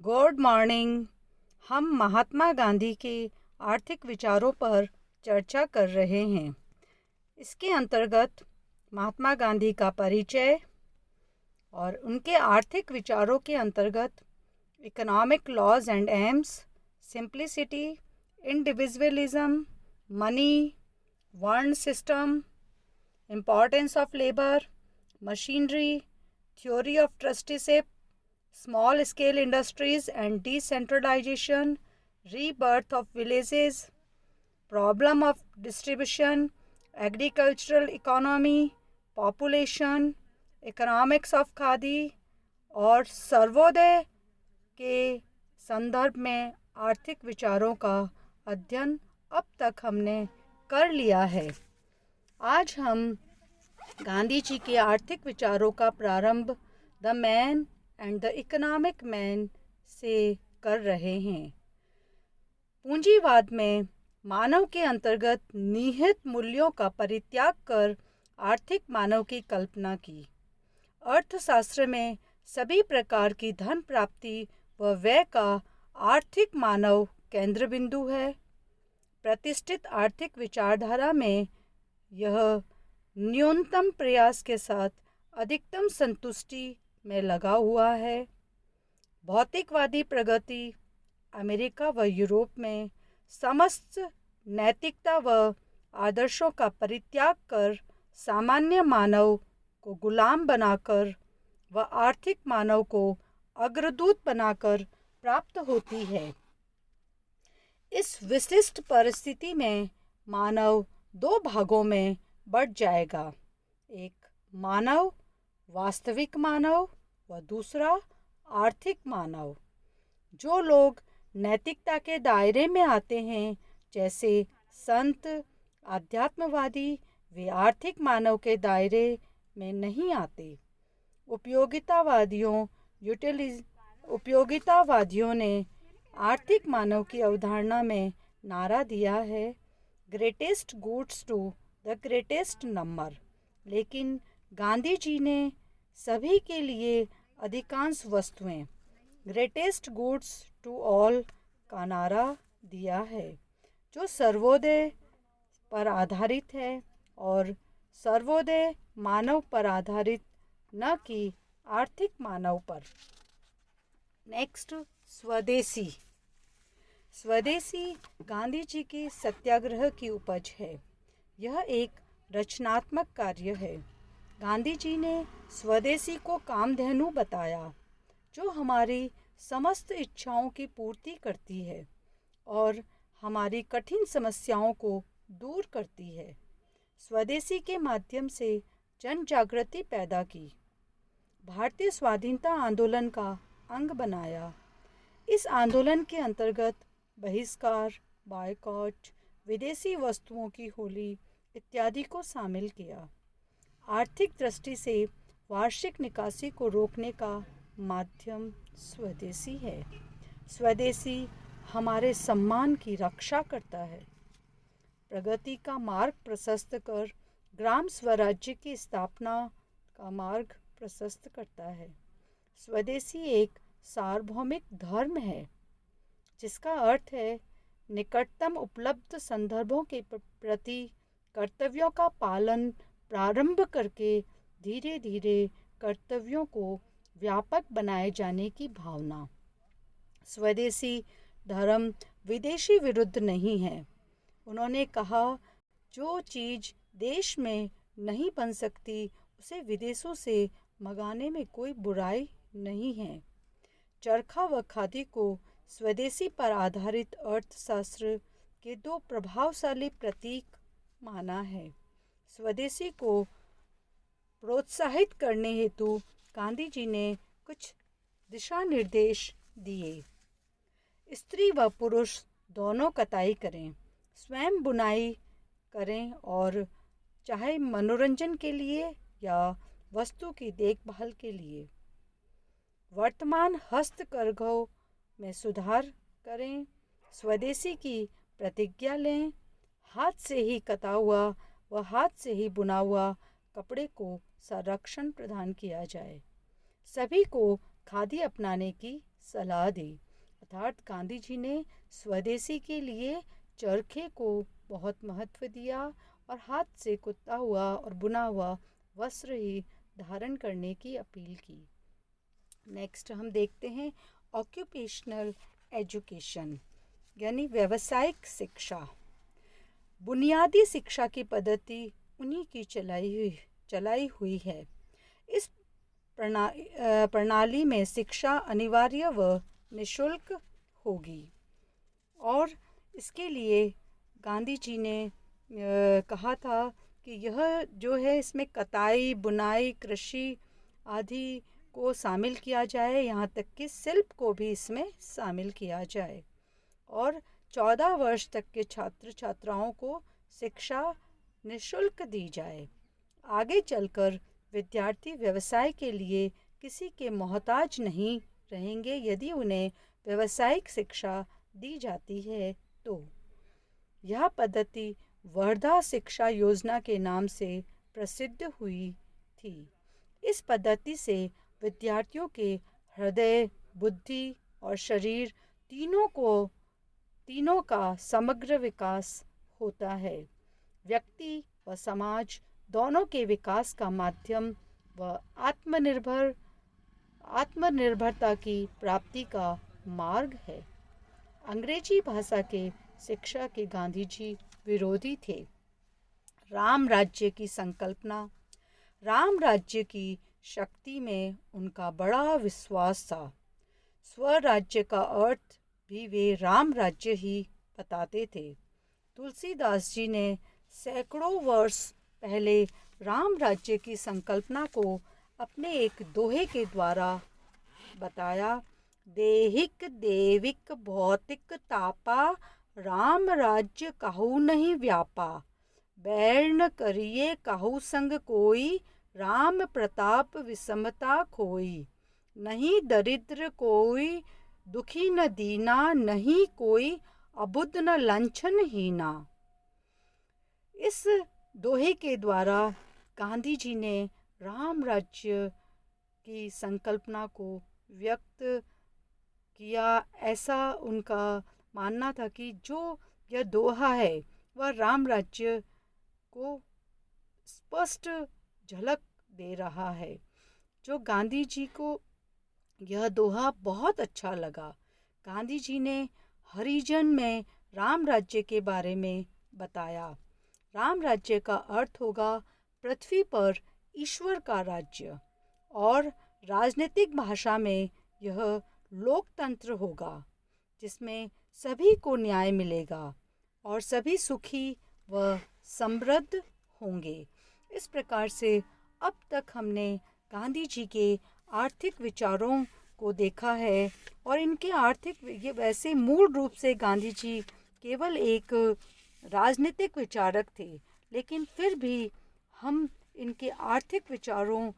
Good morning. हम महात्मा गांधी के आर्थिक विचारों पर चर्चा कर रहे हैं। इसके अंतर्गत महात्मा गांधी का परिचय और उनके आर्थिक विचारों के अंतर्गत economic laws and aims, simplicity, individualism, money, वर्ण system, importance of labour, machinery, theory of trusteeship, small scale industries and decentralization, rebirth of villages, problem of distribution, agricultural economy, population, economics of khadi और सर्वोदय के संदर्भ में आर्थिक विचारों का अध्ययन अब तक हमने कर लिया है। आज हम गांधी जी के आर्थिक विचारों का प्रारंभ the man and the economic man से कर रहे हैं। पूंजीवाद में मानव के अंतर्गत निहित मूल्यों का परित्याग कर आर्थिक मानव की कल्पना की। अर्थशास्त्र में सभी प्रकार की धन प्राप्ति व व्यय का आर्थिक मानव केंद्र बिंदु है। प्रतिष्ठित आर्थिक विचारधारा में यह न्यूनतम प्रयास के साथ अधिकतम संतुष्टि में लगा हुआ है। भौतिकवादी प्रगति अमेरिका व यूरोप में समस्त नैतिकता व आदर्शों का परित्याग कर सामान्य मानव को गुलाम बनाकर व आर्थिक मानव को अग्रदूत बनाकर प्राप्त होती है। इस विशिष्ट परिस्थिति में मानव दो भागों में बढ़ जाएगा, एक मानव वास्तविक मानव व दूसरा आर्थिक मानव। जो लोग नैतिकता के दायरे में आते हैं, जैसे संत, आध्यात्मवादी, वे आर्थिक मानव के दायरे में नहीं आते। उपयोगितावादियों ने आर्थिक मानव की अवधारणा में नारा दिया है, greatest goods to the greatest number. लेकिन गांधी जी ने सभी के लिए अधिकांश वस्तुएं, ग्रेटेस्ट गुड्स टू ऑल का नारा दिया है, जो सर्वोदय पर आधारित है और सर्वोदय मानव पर आधारित, न कि आर्थिक मानव पर। नेक्स्ट, स्वदेशी। स्वदेशी गांधी जी के सत्याग्रह की उपज है। यह एक रचनात्मक कार्य है। गांधी जी ने स्वदेशी को कामधेनु बताया, जो हमारी समस्त इच्छाओं की पूर्ति करती है और हमारी कठिन समस्याओं को दूर करती है। स्वदेशी के माध्यम से जन जागृति पैदा की, भारतीय स्वाधीनता आंदोलन का अंग बनाया। इस आंदोलन के अंतर्गत बहिष्कार, बायकॉट, विदेशी वस्तुओं की होली इत्यादि को शामिल किया। आर्थिक दृष्टि से वार्षिक निकासी को रोकने का माध्यम स्वदेशी है। स्वदेशी हमारे सम्मान की रक्षा करता है, प्रगति का मार्ग प्रशस्त कर ग्राम स्वराज्य की स्थापना का मार्ग प्रशस्त करता है। स्वदेशी एक सार्वभौमिक धर्म है, जिसका अर्थ है निकटतम उपलब्ध संदर्भों के प्रति कर्तव्यों का पालन प्रारंभ करके धीरे धीरे कर्तव्यों को व्यापक बनाए जाने की भावना। स्वदेशी धर्म विदेशी विरुद्ध नहीं है। उन्होंने कहा, जो चीज़ देश में नहीं बन सकती उसे विदेशों से मंगाने में कोई बुराई नहीं है। चरखा व खादी को स्वदेशी पर आधारित अर्थशास्त्र के दो प्रभावशाली प्रतीक माना है। स्वदेशी को प्रोत्साहित करने हेतु गांधी जी ने कुछ दिशा निर्देश दिए। स्त्री व पुरुष दोनों कताई करें, स्वयं बुनाई करें, और चाहे मनोरंजन के लिए या वस्तु की देखभाल के लिए। वर्तमान हस्तकरघों में सुधार करें, स्वदेशी की प्रतिज्ञा लें, हाथ से ही कता हुआ व हाथ से ही बुना हुआ कपड़े को संरक्षण प्रदान किया जाए। सभी को खादी अपनाने की सलाह दी। अर्थात गांधी जी ने स्वदेशी के लिए चरखे को बहुत महत्व दिया और हाथ से कुता हुआ और बुना हुआ वस्त्र ही धारण करने की अपील की। नेक्स्ट हम देखते हैं ऑक्यूपेशनल एजुकेशन यानी व्यावसायिक शिक्षा। बुनियादी शिक्षा की पद्धति उन्हीं की चलाई हुई है। इस प्रणाली में शिक्षा अनिवार्य व निःशुल्क होगी और इसके लिए गांधी जी ने कहा था कि यह जो है इसमें कताई, बुनाई, कृषि आदि को शामिल किया जाए, यहाँ तक कि शिल्प को भी इसमें शामिल किया जाए और 14 वर्ष तक के छात्र छात्राओं को शिक्षा निःशुल्क दी जाए। आगे चलकर विद्यार्थी व्यवसाय के लिए किसी के मोहताज नहीं रहेंगे यदि उन्हें व्यावसायिक शिक्षा दी जाती है तो। यह पद्धति वर्धा शिक्षा योजना के नाम से प्रसिद्ध हुई थी। इस पद्धति से विद्यार्थियों के हृदय, बुद्धि और शरीर तीनों का समग्र विकास होता है। व्यक्ति व समाज दोनों के विकास का माध्यम व आत्मनिर्भरता की प्राप्ति का मार्ग है। अंग्रेजी भाषा के शिक्षा के गांधी जी विरोधी थे। राम राज्य की संकल्पना, राम राज्य की शक्ति में उनका बड़ा विश्वास था। स्वराज्य का अर्थ भी वे राम राज्य ही बताते थे। तुलसीदास जी ने सैकड़ों वर्ष पहले राम राज्य की संकल्पना को अपने एक दोहे के द्वारा बताया। देहिक देविक भौतिक तापा, राम राज्य कहू नहीं व्यापा। बैर न करिए कहू संग कोई, राम प्रताप विषमता खोई। नहीं दरिद्र कोई दुखी न दीना, नहीं कोई अबुद्ध न लंछन हीना। इस दोहे के द्वारा गांधी जी ने राम राज्य की संकल्पना को व्यक्त किया। ऐसा उनका मानना था कि जो यह दोहा है वह राम राज्य को स्पष्ट झलक दे रहा है। जो गांधी जी को यह दोहा बहुत अच्छा लगा। गांधी जी ने हरिजन में राम राज्य के बारे में बताया। राम राज्य का अर्थ होगा पृथ्वी पर ईश्वर का राज्य और राजनीतिक भाषा में यह लोकतंत्र होगा जिसमें सभी को न्याय मिलेगा और सभी सुखी व समृद्ध होंगे। इस प्रकार से अब तक हमने गांधी जी के आर्थिक विचारों को देखा है और इनके ये वैसे मूल रूप से गांधी जी केवल एक राजनीतिक विचारक थे, लेकिन फिर भी हम इनके आर्थिक विचारों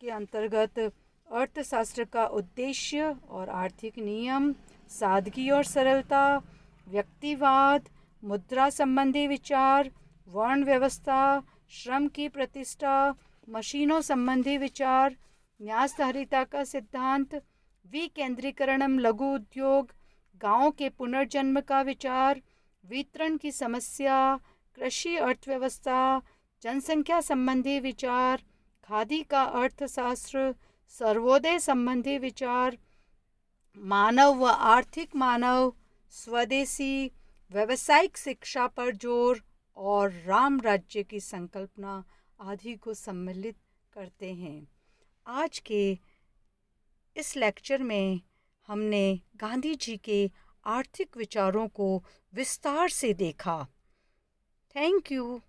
के अंतर्गत अर्थशास्त्र का उद्देश्य और आर्थिक नियम, सादगी और सरलता, व्यक्तिवाद, मुद्रा संबंधी विचार, वर्ण व्यवस्था, श्रम की प्रतिष्ठा, मशीनों संबंधी विचार, न्यासधारिता का सिद्धांत, विकेंद्रीकरणम लघु उद्योग, गांव के पुनर्जन्म का विचार, वितरण की समस्या, कृषि अर्थव्यवस्था, जनसंख्या संबंधी विचार, खादी का अर्थशास्त्र, सर्वोदय संबंधी विचार, मानव व आर्थिक मानव, स्वदेशी, व्यावसायिक शिक्षा पर जोर और राम राज्य की संकल्पना आदि को सम्मिलित करते हैं। आज के इस लेक्चर में हमने गांधी जी के आर्थिक विचारों को विस्तार से देखा। Thank you.